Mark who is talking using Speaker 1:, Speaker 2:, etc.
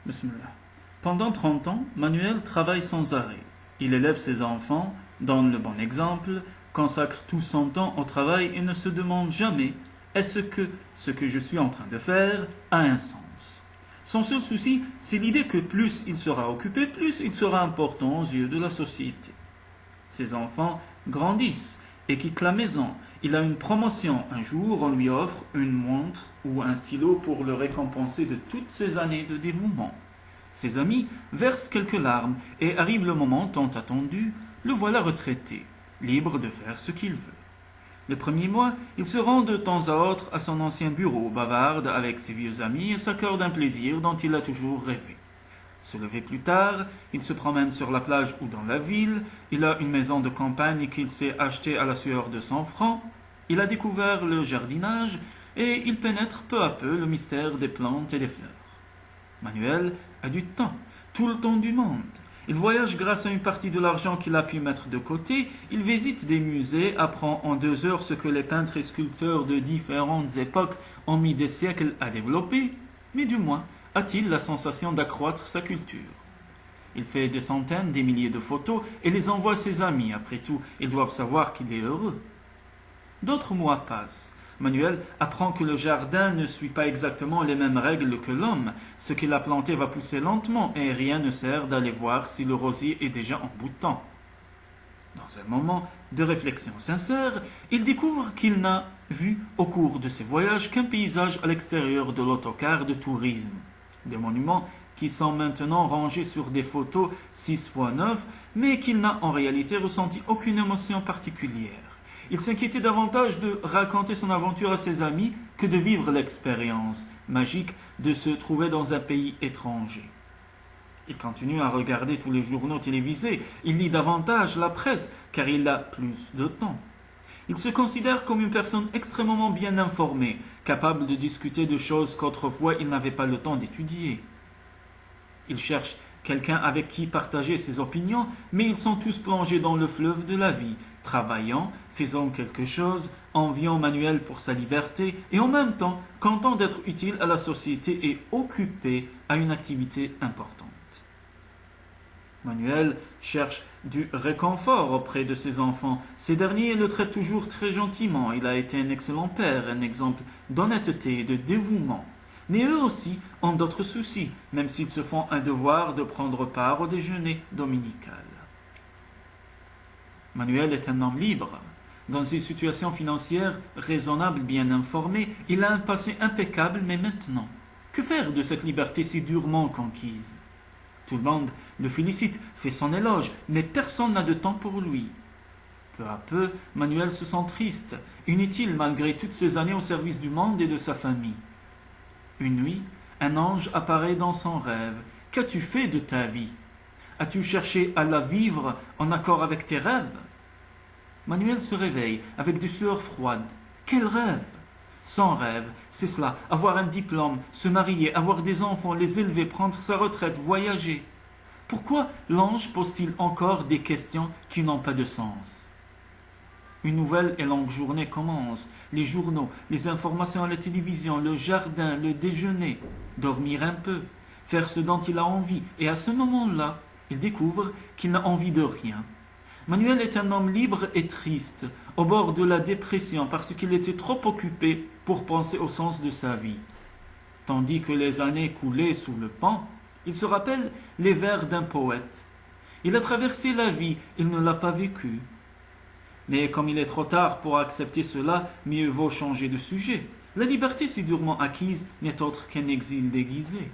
Speaker 1: Bismillah. Pendant 30 ans, Manuel travaille sans arrêt. Il élève ses enfants, donne le bon exemple, consacre tout son temps au travail et ne se demande jamais est-ce que ce que je suis en train de faire a un sens. Son seul souci, c'est l'idée que plus il sera occupé, plus il sera important aux yeux de la société. Ses enfants grandissent et quittent la maison. Il a une promotion. Un jour, on lui offre une montre ou un stylo pour le récompenser de toutes ces années de dévouement. Ses amis versent quelques larmes et arrive le moment tant attendu, le voilà retraité, libre de faire ce qu'il veut. Le premier mois, il se rend de temps à autre à son ancien bureau, bavarde avec ses vieux amis et s'accorde un plaisir dont il a toujours rêvé. Se lever plus tard, il se promène sur la plage ou dans la ville, il a une maison de campagne qu'il s'est achetée à la sueur de 100 francs, il a découvert le jardinage et il pénètre peu à peu le mystère des plantes et des fleurs. Manuel a du temps, tout le temps du monde. Il voyage grâce à une partie de l'argent qu'il a pu mettre de côté, il visite des musées, apprend en 2 heures ce que les peintres et sculpteurs de différentes époques ont mis des siècles à développer, mais du moins a-t-il la sensation d'accroître sa culture. Il fait des centaines, des milliers de photos et les envoie à ses amis. Après tout, ils doivent savoir qu'il est heureux. D'autres mois passent. Manuel apprend que le jardin ne suit pas exactement les mêmes règles que l'homme. Ce qu'il a planté va pousser lentement et rien ne sert d'aller voir si le rosier est déjà en bout de temps. Dans un moment de réflexion sincère, il découvre qu'il n'a vu au cours de ses voyages qu'un paysage à l'extérieur de l'autocar de tourisme. Des monuments qui sont maintenant rangés sur des photos 6x9, mais qu'il n'a en réalité ressenti aucune émotion particulière. Il s'inquiétait davantage de raconter son aventure à ses amis que de vivre l'expérience magique de se trouver dans un pays étranger. Il continue à regarder tous les journaux télévisés, il lit davantage la presse car il a plus de temps. Il se considère comme une personne extrêmement bien informée, capable de discuter de choses qu'autrefois il n'avait pas le temps d'étudier. Il cherche quelqu'un avec qui partager ses opinions, mais ils sont tous plongés dans le fleuve de la vie, travaillant, faisant quelque chose, enviant Manuel pour sa liberté et en même temps content d'être utile à la société et occupé à une activité importante. Manuel cherche du réconfort auprès de ses enfants. Ces derniers le traitent toujours très gentiment. Il a été un excellent père, un exemple d'honnêteté et de dévouement. Mais eux aussi ont d'autres soucis, même s'ils se font un devoir de prendre part au déjeuner dominical. Manuel est un homme libre. Dans une situation financière raisonnable, bien informée, il a un passé impeccable, mais maintenant, que faire de cette liberté si durement conquise ? Tout le monde le félicite, fait son éloge, mais personne n'a de temps pour lui. Peu à peu, Manuel se sent triste, inutile malgré toutes ces années au service du monde et de sa famille. Une nuit, un ange apparaît dans son rêve. Qu'as-tu fait de ta vie ? As-tu cherché à la vivre en accord avec tes rêves ? Manuel se réveille avec des sueurs froides. Quel rêve ? Son rêve, c'est cela, avoir un diplôme, se marier, avoir des enfants, les élever, prendre sa retraite, voyager. Pourquoi l'ange pose-t-il encore des questions qui n'ont pas de sens ? Une nouvelle et longue journée commence. Les journaux, les informations à la télévision, le jardin, le déjeuner, dormir un peu, faire ce dont il a envie. Et à ce moment-là, il découvre qu'il n'a envie de rien. Manuel est un homme libre et triste, au bord de la dépression parce qu'il était trop occupé pour penser au sens de sa vie. Tandis que les années coulaient sous le pont, il se rappelle les vers d'un poète. Il a traversé la vie, il ne l'a pas vécue. Mais comme il est trop tard pour accepter cela, mieux vaut changer de sujet. La liberté si durement acquise n'est autre qu'un exil déguisé.